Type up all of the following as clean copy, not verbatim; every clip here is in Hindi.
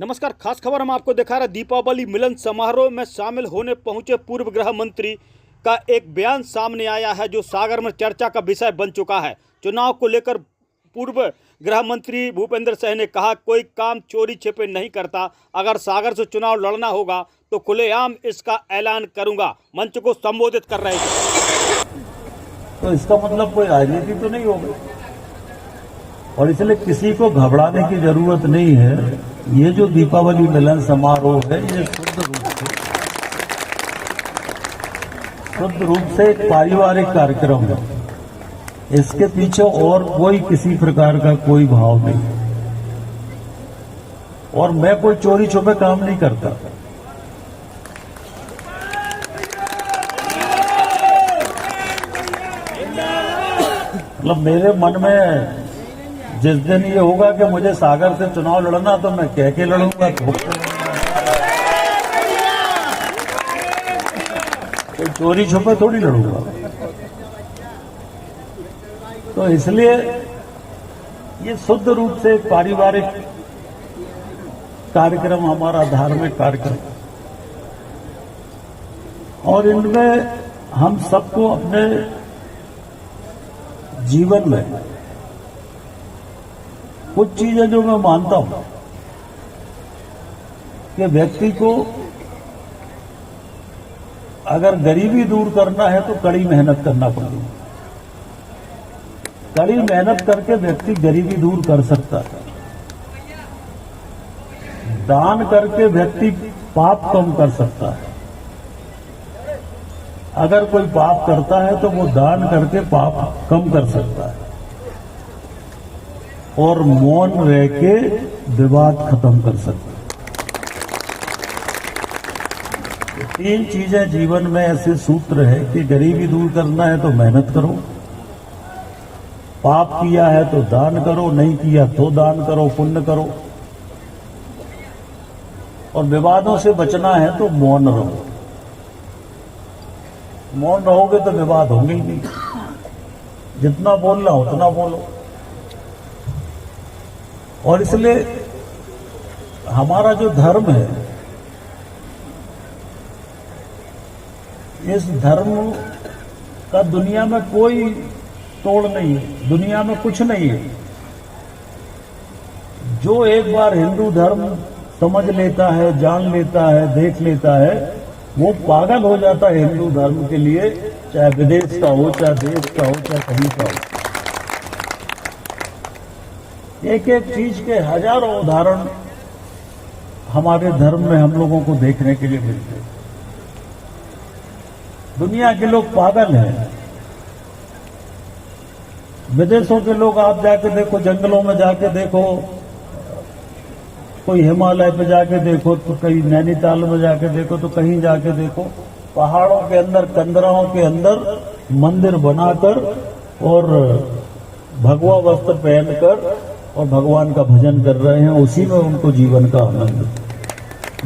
नमस्कार, खास खबर हम आपको दिखा रहे हैं। दीपावली मिलन समारोह में शामिल होने पहुंचे पूर्व गृह मंत्री का एक बयान सामने आया है जो सागर में चर्चा का विषय बन चुका है। चुनाव को लेकर पूर्व गृह मंत्री भूपेंद्र सिंह ने कहा, कोई काम चोरी छिपे नहीं करता। अगर सागर से चुनाव लड़ना होगा तो खुलेआम इसका ऐलान करूंगा। मंच को संबोधित कर रहे थे। तो इसका मतलब कोई राजनीति तो नहीं होगी और इसलिए किसी को घबराने की जरूरत नहीं है। ये जो दीपावली मिलन समारोह है ये शुद्ध रूप से एक पारिवारिक कार्यक्रम है। इसके पीछे और कोई किसी प्रकार का कोई भाव नहीं और मैं कोई चोरी छुपे काम नहीं करता। मतलब मेरे मन में जिस दिन ये होगा कि मुझे सागर से चुनाव लड़ना तो मैं कह के लड़ूंगा, कोई चोरी छुपे थोड़ी लड़ूंगा। तो इसलिए ये शुद्ध रूप से पारिवारिक कार्यक्रम, हमारा धार्मिक कार्यक्रम, और इनमें हम सबको अपने जीवन में कुछ चीजें जो मैं मानता हूं कि व्यक्ति को अगर गरीबी दूर करना है तो कड़ी मेहनत करना पड़ेगी। कड़ी मेहनत करके व्यक्ति गरीबी दूर कर सकता है। दान करके व्यक्ति पाप कम कर सकता है। अगर कोई पाप करता है तो वो दान करके पाप कम कर सकता है और मौन रह के विवाद खत्म कर सकता है। तीन चीजें जीवन में ऐसे सूत्र है कि गरीबी दूर करना है तो मेहनत करो, पाप किया है तो दान करो, नहीं किया तो दान करो, पुण्य करो, और विवादों से बचना है तो मौन रहो। मौन रहोगे तो विवाद होंगे ही नहीं। जितना बोलना उतना बोलो। और इसलिए हमारा जो धर्म है, इस धर्म का दुनिया में कोई तोड़ नहीं है, दुनिया में कुछ नहीं है। जो एक बार हिंदू धर्म समझ लेता है, जान लेता है, देख लेता है, वो पागल हो जाता है हिंदू धर्म के लिए, चाहे विदेश का हो, चाहे देश का हो, चाहे कहीं का हो। एक एक चीज के हजारों उदाहरण हमारे धर्म में हम लोगों को देखने के लिए मिलते हैं। दुनिया के लोग पागल हैं। विदेशों के लोग आप जाके देखो, जंगलों में जाके देखो, कोई हिमालय पे जाके देखो, तो कहीं नैनीताल में जाके देखो, तो कहीं जाके देखो, पहाड़ों के अंदर, कंदराओं के अंदर मंदिर बनाकर और भगवा वस्त्र पहनकर और भगवान का भजन कर रहे हैं। उसी में उनको जीवन का आनंद।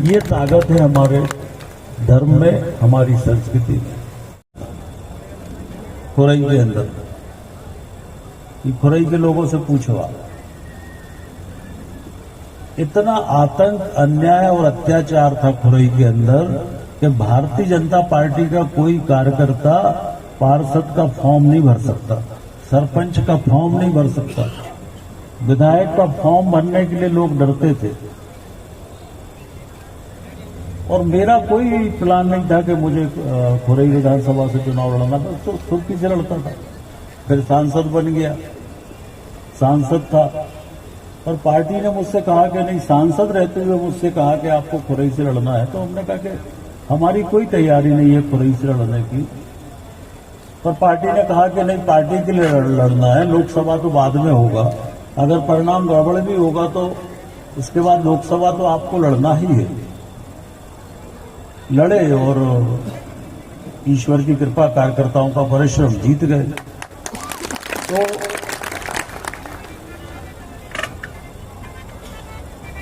ये ताकत है हमारे धर्म में, हमारी संस्कृति में। खुरई के अंदर, खुरई के लोगों से पूछो आप, इतना आतंक, अन्याय और अत्याचार था खुरई के अंदर कि भारतीय जनता पार्टी का कोई कार्यकर्ता पार्षद का फॉर्म नहीं भर सकता, सरपंच का फॉर्म नहीं भर सकता, विधायक का फॉर्म भरने के लिए लोग डरते थे। और मेरा कोई प्लान नहीं था कि मुझे खुरई विधानसभा से चुनाव लड़ना था, तो सुर्खी से लड़ता था। फिर सांसद बन गया, सांसद था, और पार्टी ने मुझसे कहा कि नहीं, सांसद रहते हुए मुझसे कहा कि आपको खुरई से लड़ना है। तो हमने कहा कि हमारी कोई तैयारी नहीं है खुरई से लड़ने की। पर पार्टी ने कहा कि नहीं, पार्टी के लिए लड़ना है, लोकसभा तो बाद में होगा, अगर परिणाम गड़बड़ भी होगा तो इसके बाद लोकसभा तो आपको लड़ना ही है। लड़े और ईश्वर की कृपा, कार्यकर्ताओं का परिश्रम, जीत गए। तो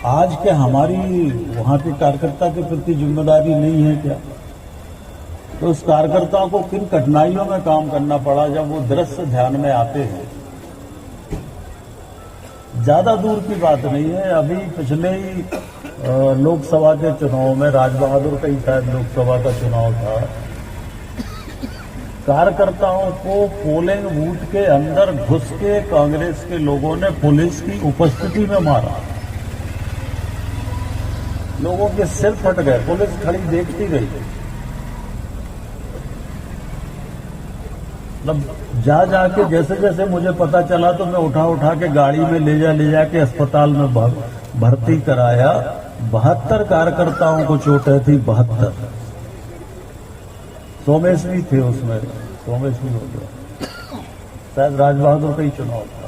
आज क्या हमारी वहां के कार्यकर्ता के प्रति जिम्मेदारी नहीं है क्या? तो उस कार्यकर्ताओं को किन कठिनाइयों में काम करना पड़ा जब वो दृश्य ध्यान में आते हैं। ज्यादा दूर की बात नहीं है, अभी पिछले ही लोकसभा के चुनाव में राजबहादुर का ही शायद लोकसभा का चुनाव था, कार्यकर्ताओं को पोलिंग बूथ के अंदर घुस के कांग्रेस के लोगों ने पुलिस की उपस्थिति में मारा। लोगों के सिर फट गए, पुलिस खड़ी देखती रही। मतलब जा जाके जैसे जैसे मुझे पता चला तो मैं उठा के गाड़ी में ले जाके अस्पताल में भर्ती कराया। 72 कार्यकर्ताओं को चोटें थी, 72। सोमेश भी थे उसमें, सोमेश भी हो गया, शायद राजबहादुर का ही चुनाव था।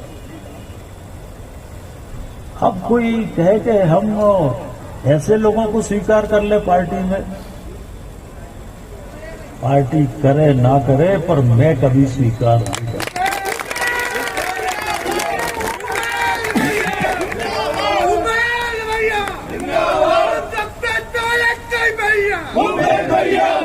अब कोई कहे कि हम ऐसे लोगों को स्वीकार कर ले पार्टी में, पार्टी करे ना करे, पर मैं कभी स्वीकार नहीं करता। भैया